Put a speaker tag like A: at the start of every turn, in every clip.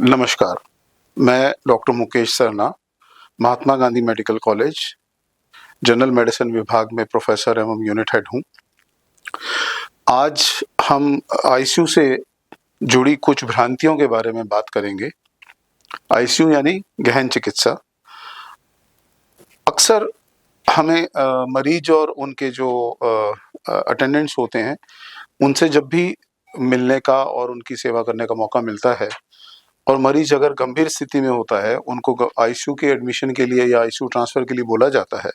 A: नमस्कार, मैं doctor Mukesh Sarna, Mahatma Gandhi medical college, general medicine विभाग में प्रोफेसर एवं यूनिट हेड हूँ। आज हम आईसीयू से जुड़ी कुछ भ्रांतियों के बारे में बात करेंगे। आईसीयू यानी गहन चिकित्सा। अक्सर हमें मरीज और उनके जो अटेंडेंट्स होते हैं, उनसे जब भी मिलने का और उनकी सेवा करने का मौका मिलता है और मरीज अगर गंभीर स्थिति में होता है, उनको आईसीयू के एडमिशन के लिए या आईसीयू ट्रांसफर के लिए बोला जाता है,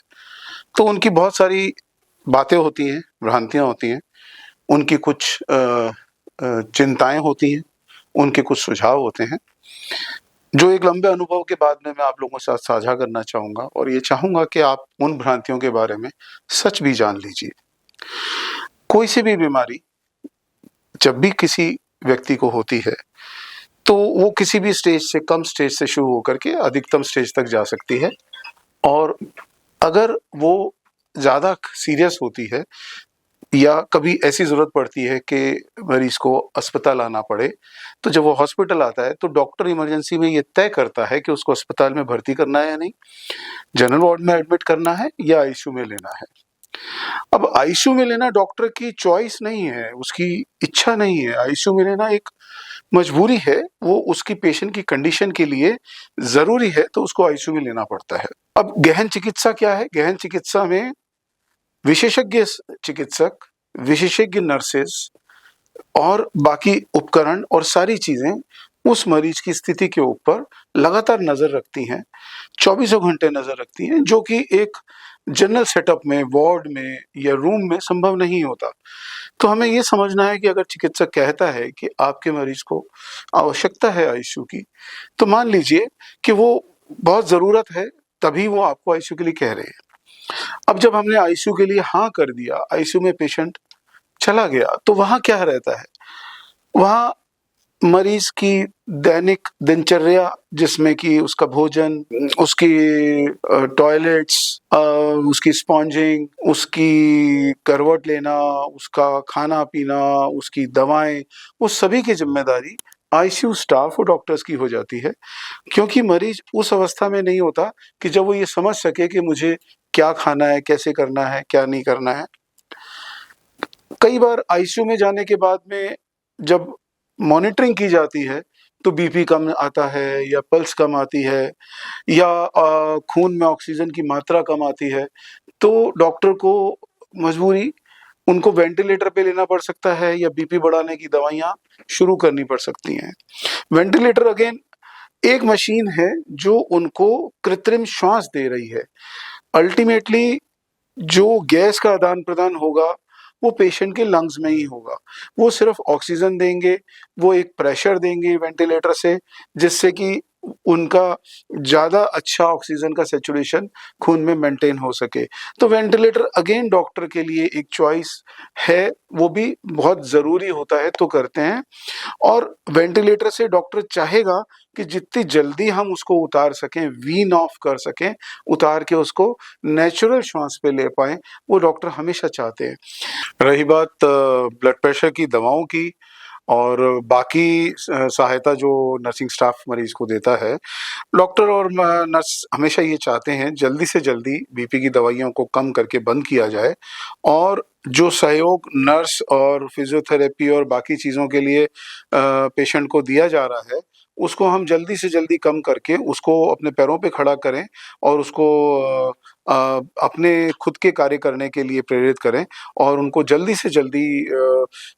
A: तो उनकी बहुत सारी बातें होती हैं, भ्रांतियां होती हैं, उनकी कुछ चिंताएं होती हैं, उनके कुछ सुझाव होते हैं, जो एक लंबे अनुभव के बाद में मैं आप लोगों के साथ साझा करना चाहूँगा और ये चाहूँगा कि आप उन भ्रांतियों के बारे में सच भी जान लीजिए। कोई सी भी बीमारी जब भी किसी व्यक्ति को होती है, तो वो किसी भी कम स्टेज से शुरू होकर के अधिकतम स्टेज तक जा सकती है, और अगर वो ज़्यादा सीरियस होती है या कभी ऐसी ज़रूरत पड़ती है कि मरीज को अस्पताल आना पड़े, तो जब वो हॉस्पिटल आता है तो डॉक्टर इमरजेंसी में ये तय करता है कि उसको अस्पताल में भर्ती करना है या नहीं, जनरल वार्ड में एडमिट करना है या आईसीयू में लेना है। अब आईसीयू में लेना डॉक्टर की चॉइस नहीं है, उसकी इच्छा नहीं है। आईसीयू में लेना एक मजबूरी है, वो उसकी पेशेंट की कंडीशन के लिए जरूरी है, तो उसको आईसीयू में लेना पड़ता है। अब गहन चिकित्सा क्या है? गहन चिकित्सा में विशेषज्ञ चिकित्सक, विशेषज्ञ नर्सेस और बाकी उपकरण और सारी चीजें उस मरीज की स्थिति के ऊपर लगातार नजर रखती हैं, 24 घंटे नजर रखती हैं, जो कि एक जनरल सेटअप में, वार्ड में या रूम में संभव नहीं होता। तो हमें ये समझना है कि अगर चिकित्सक कहता है कि आपके मरीज को आवश्यकता है आईसीयू की, तो मान लीजिए कि वो बहुत जरूरत है, तभी वो आपको आईसीयू के लिए कह रहे हैं। अब जब हमने आईसीयू के लिए हाँ कर दिया, आईसीयू में पेशेंट चला गया, तो वहां क्या रहता है? वहां मरीज की दैनिक दिनचर्या, जिसमें कि उसका भोजन, उसकी टॉयलेट्स, उसकी स्पॉन्जिंग, उसकी करवट लेना, उसका खाना पीना, उसकी दवाएं, वो सभी की जिम्मेदारी आईसीयू स्टाफ और डॉक्टर्स की हो जाती है, क्योंकि मरीज उस अवस्था में नहीं होता कि जब वो ये समझ सके कि मुझे क्या खाना है, कैसे करना है, क्या नहीं करना है। कई बार आईसीयू में जाने के बाद में जब मॉनिटरिंग की जाती है, तो बीपी कम आता है या पल्स कम आती है या खून में ऑक्सीजन की मात्रा कम आती है, तो डॉक्टर को मजबूरी उनको वेंटिलेटर पे लेना पड़ सकता है या बीपी बढ़ाने की दवाइयाँ शुरू करनी पड़ सकती हैं। वेंटिलेटर अगेन एक मशीन है जो उनको कृत्रिम श्वास दे रही है। अल्टीमेटली जो गैस का आदान प्रदान होगा वो पेशेंट के लंग्स में ही होगा। वो सिर्फ ऑक्सीजन देंगे, वो एक प्रेशर देंगे वेंटिलेटर से, जिससे कि उनका ज्यादा अच्छा ऑक्सीजन का सैचुरेशन खून में मेंटेन हो सके। तो वेंटिलेटर अगेन डॉक्टर के लिए एक चॉइस है, वो भी बहुत जरूरी होता है, तो करते हैं। और वेंटिलेटर से डॉक्टर चाहेगा कि जितनी जल्दी हम उसको उतार सकें, वीन ऑफ कर सकें, उतार के उसको नेचुरल श्वास पे ले पाए, वो डॉक्टर हमेशा चाहते हैं। रही बात ब्लड प्रेशर की दवाओं की और बाकी सहायता जो नर्सिंग स्टाफ मरीज को देता है, डॉक्टर और नर्स हमेशा ये चाहते हैं जल्दी से जल्दी बीपी की दवाइयों को कम करके बंद किया जाए, और जो सहयोग नर्स और फिजियोथेरेपी और बाकी चीज़ों के लिए पेशेंट को दिया जा रहा है, उसको हम जल्दी से जल्दी कम करके उसको अपने पैरों पे खड़ा करें और उसको अपने खुद के कार्य करने के लिए प्रेरित करें, और उनको जल्दी से जल्दी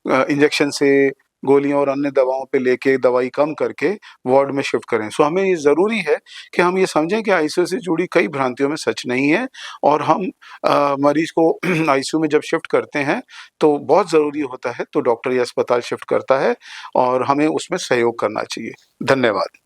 A: इंजेक्शन से, गोलियों और अन्य दवाओं पे लेके दवाई कम करके वार्ड में शिफ्ट करें। सो हमें ये ज़रूरी है कि हम ये समझें कि आईसीयू से जुड़ी कई भ्रांतियों में सच नहीं है, और हम मरीज को आईसीयू में जब शिफ्ट करते हैं तो बहुत ज़रूरी होता है, तो डॉक्टर या अस्पताल शिफ्ट करता है और हमें उसमें सहयोग करना चाहिए। धन्यवाद।